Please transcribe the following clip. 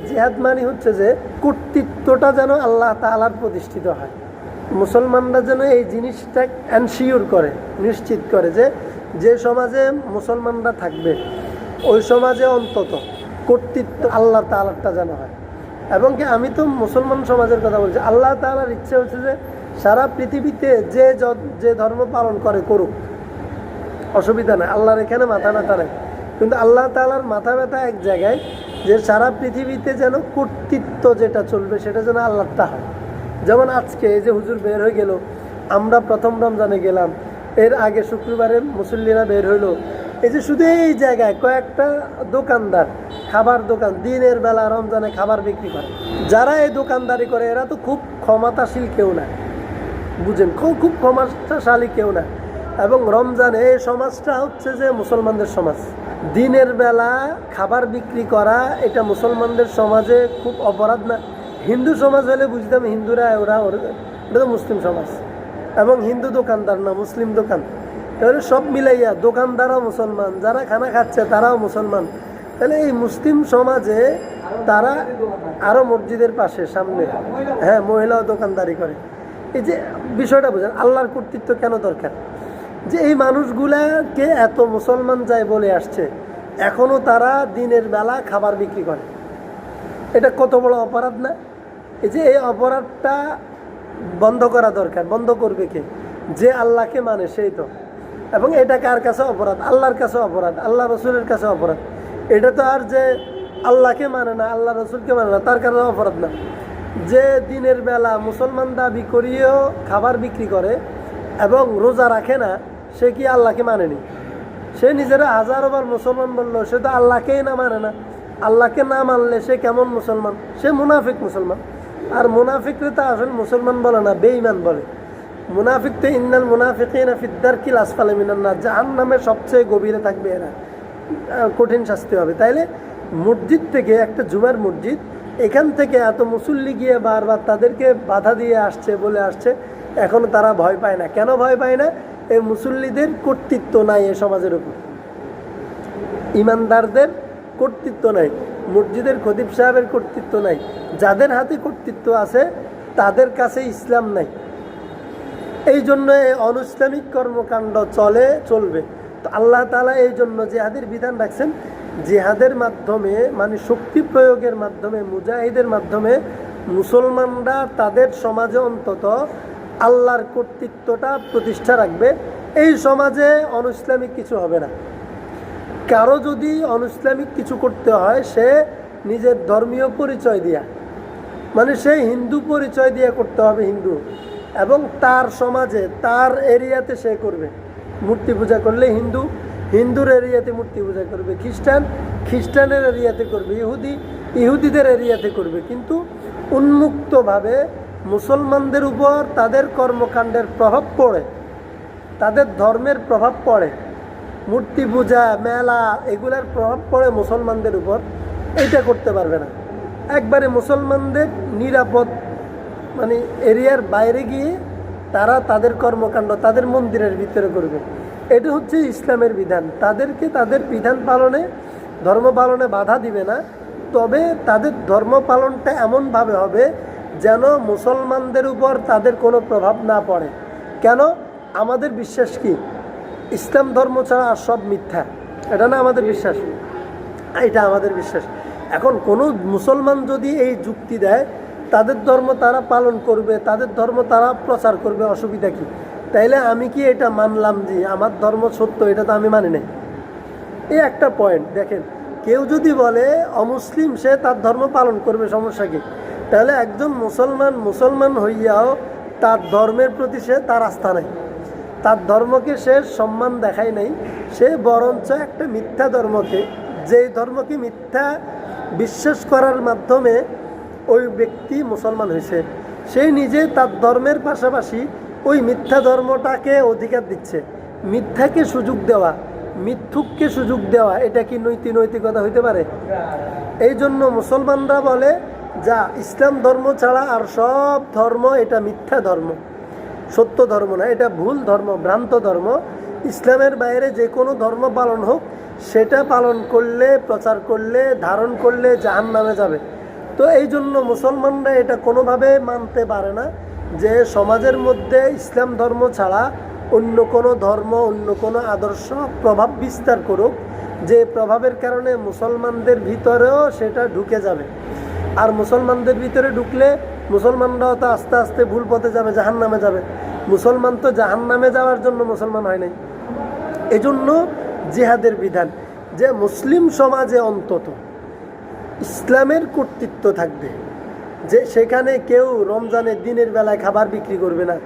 জিহাদ মানে হচ্ছে যে কর্তৃত্বটা যেন আল্লাহ তাআলার প্রতিষ্ঠিত হয়। মুসলমানরা যেন এই জিনিসটা এনশিওর করে, নিশ্চিত করে যে যে সমাজে মুসলমানরা থাকবে ওই সমাজে অন্তত কর্তৃত্ব আল্লাহ তাআলারটা যেন হয়। এবং কি আমি তো মুসলমান সমাজের কথা বলছি, আল্লাহ তাআলার ইচ্ছে হচ্ছে যে সারা পৃথিবীতে যে ধর্ম পালন করে করুক, অসুবিধা নেই, আল্লাহর এখানে মাথা ব্যথা নেই। কিন্তু আল্লাহ তাআলার মাথা ব্যথা এক জায়গায় যে সারা পৃথিবীতে যেন কর্তৃত্ব যেটা চলবে সেটা যেন আল্লাহটা হয়। যেমন আজকে এই যে হুজুর বের হয়ে গেল, আমরা প্রথম রমজানে গেলাম, এর আগে শুক্রবারে মুসল্লিরা বের হইলো, এই যে শুধু এই জায়গায় কয়েকটা দোকানদার, খাবার দোকান, দিনের বেলা রমজানে খাবার বিক্রি করে, যারা এই দোকানদারি করে এরা তো খুব ক্ষমতাশীল কেউ না, বুঝেন, খুব ক্ষমতাশালী কেউ না। এবং রমজানে এই সমাজটা হচ্ছে যে মুসলমানদের সমাজ, দিনের বেলা খাবার বিক্রি করা এটা মুসলমানদের সমাজে খুব অপরাধ না? হিন্দু সমাজ হলে বুঝতাম হিন্দুরা ওটা তো মুসলিম সমাজ, এবং হিন্দু দোকানদার না মুসলিম দোকান, তাহলে সব মিলাইয়া দোকানদারও মুসলমান, যারা খানা খাচ্ছে তারাও মুসলমান। তাহলে এই মুসলিম সমাজে তারা আরও মসজিদের পাশে সামনে হ্যাঁ মহিলাও দোকানদারি করে। এই যে বিষয়টা বোঝেন আল্লাহর কর্তৃত্ব কেন দরকার, যে এই মানুষগুলাকে এত মুসলমান যায় বলে আসছে এখনও তারা দিনের বেলা খাবার বিক্রি করে, এটা কত বড় অপরাধ না? এই যে এই অপরাধটা বন্ধ করা দরকার। বন্ধ করবে কে? যে আল্লাহকে মানে সেই তো। এবং এটা কার কাছে অপরাধ? আল্লাহর কাছে অপরাধ, আল্লাহ রসুলের কাছে অপরাধ। এটা তো আর যে আল্লাহকে মানে না, আল্লাহ রসুলকে মানে না, তার কাছে অপরাধ না। যে দিনের বেলা মুসলমান দাবি করিয়েও খাবার বিক্রি করে এবং রোজা রাখে না, সে কি আল্লাহকে মানেনি? সে নিজেরা হাজারোবার মুসলমান বললো, সে তো আল্লাহকেই না মানে না। আল্লাহকে না মানলে সে কেমন মুসলমান? সে মুনাফিক মুসলমান। আর মুনাফিকরে তো আসলে মুসলমান বলে না, বেঈমান বলে। মুনাফিক তো ইন্নাল মুনাফিকিনা ফিদ দারকিল আসফালি মিনান নার, জাহান্নামের সবচেয়ে গভীরে থাকবে এরা, কঠিন শাস্তি হবে। তাইলে মসজিদ থেকে, একটা জুমার মসজিদ, এখান থেকে এত মুসল্লি গিয়ে বারবার তাদেরকে বাধা দিয়ে আসছে, বলে আসছে, এখনো তারা ভয় পায় না। কেন ভয় পায় না? এই মুসল্লিদের কর্তৃত্ব নাই এই সমাজের উপর, ইমানদারদের কর্তৃত্ব নাই, মসজিদের খতিব সাহেবের কর্তৃত্ব নাই। যাদের হাতে কর্তৃত্ব আছে তাদের কাছে ইসলাম নাই। এই জন্য এই অনৈসলামিক কর্মকাণ্ড চলবে। তো আল্লাহ তাআলা এই জন্য জিহাদের বিধান রাখছেন। জিহাদের মাধ্যমে মানে শক্তি প্রয়োগের মাধ্যমে, মুজাহিদের মাধ্যমে মুসলমানরা তাদের সমাজে অন্তত আল্লাহর কর্তৃত্বটা প্রতিষ্ঠা রাখবে। এই সমাজে অনৈসলামিক কিছু হবে না। কারো যদি অনৈসলামিক কিছু করতে হয়, সে নিজের ধর্মীয় পরিচয় দিয়া, মানে সে হিন্দু পরিচয় দিয়ে করতে হবে, হিন্দু, এবং তার সমাজে তার এরিয়াতে সে করবে। মূর্তি পূজা করলে হিন্দুর এরিয়াতে মূর্তি পূজা করবে, খ্রিস্টানের এরিয়াতে করবে, ইহুদিদের এরিয়াতে করবে। কিন্তু উন্মুক্তভাবে মুসলমানদের উপর তাদের কর্মকাণ্ডের প্রভাব পড়ে, তাদের ধর্মের প্রভাব পড়ে, মূর্তি পূজা, মেলা, এগুলার প্রভাব পড়ে মুসলমানদের উপর, এইটা করতে পারবে না। একবারে মুসলমানদের নিরাপদ মানে এরিয়ার বাইরে গিয়ে তারা তাদের কর্মকাণ্ড তাদের মন্দিরের ভিতরে করবে। এটা হচ্ছে ইসলামের বিধান। তাদেরকে তাদের বিধান পালনে, ধর্ম পালনে বাধা দিবে না, তবে তাদের ধর্ম পালনটা এমনভাবে হবে যেন মুসলমানদের উপর তাদের কোনো প্রভাব না পড়ে। কেন? আমাদের বিশ্বাস কি? ইসলাম ধর্ম ছাড়া আর সব মিথ্যা, এটা না আমাদের বিশ্বাস? এটা আমাদের বিশ্বাস। এখন কোনো মুসলমান যদি এই যুক্তি দেয় তাদের ধর্ম তারা পালন করবে, তাদের ধর্ম তারা প্রচার করবে, অসুবিধা কি? তাইলে আমি কি এটা মানলাম যে আমার ধর্ম সত্য? এটা তো আমি মানি না। এই একটা পয়েন্ট দেখেন, কেউ যদি বলে অমুসলিম সে তার ধর্ম পালন করবে, সমস্যা কি? তাহলে একজন মুসলমান হইয়াও তার ধর্মের প্রতি তার আস্থা নাই, তার ধর্মকে সে সম্মান দেখায় নাই। সে বরঞ্চ একটা মিথ্যা ধর্মকে, যেই ধর্মকে মিথ্যা বিশ্বাস করার মাধ্যমে ওই ব্যক্তি মুসলমান হয়েছে, সেই নিজে তার ধর্মের পাশাপাশি ওই মিথ্যা ধর্মটাকে অধিকার দিচ্ছে। মিথ্যাকে সুযোগ দেওয়া, মিথ্যুককে সুযোগ দেওয়া, এটা কি নৈতিকতা হইতে পারে? এই জন্য মুসলমানরা বলে যা ইসলাম ধর্ম ছাড়া আর সব ধর্ম এটা মিথ্যা ধর্ম, সত্য ধর্ম না, এটা ভুল ধর্ম, ভ্রান্ত ধর্ম। ইসলামের বাইরে যে কোনো ধর্ম পালন হোক, সেটা পালন করলে, প্রচার করলে, ধারণ করলে জাহান্নামে যাবে। তো এই জন্য মুসলমানরা এটা কোনোভাবে মানতে পারে না যে সমাজের মধ্যে ইসলাম ধর্ম ছাড়া অন্য কোনো ধর্ম, অন্য কোনো আদর্শ প্রভাব বিস্তার করুক, যে প্রভাবের কারণে মুসলমানদের ভিতরেও সেটা ঢুকে যাবে। আর মুসলমানদের ভিতরে ঢুকলে মুসলমানরাও তো আস্তে আস্তে ভুল পথে যাবে, জাহান্নামে যাবে। মুসলমান তো জাহান্নামে যাওয়ার জন্য মুসলমান হয় নাই। এজন্য জিহাদের বিধান যে মুসলিম সমাজে অন্তত ইসলামের কর্তৃত্ব থাকবে, যে সেখানে কেউ রমজানের দিনের বেলায় খাবার বিক্রি করবে না।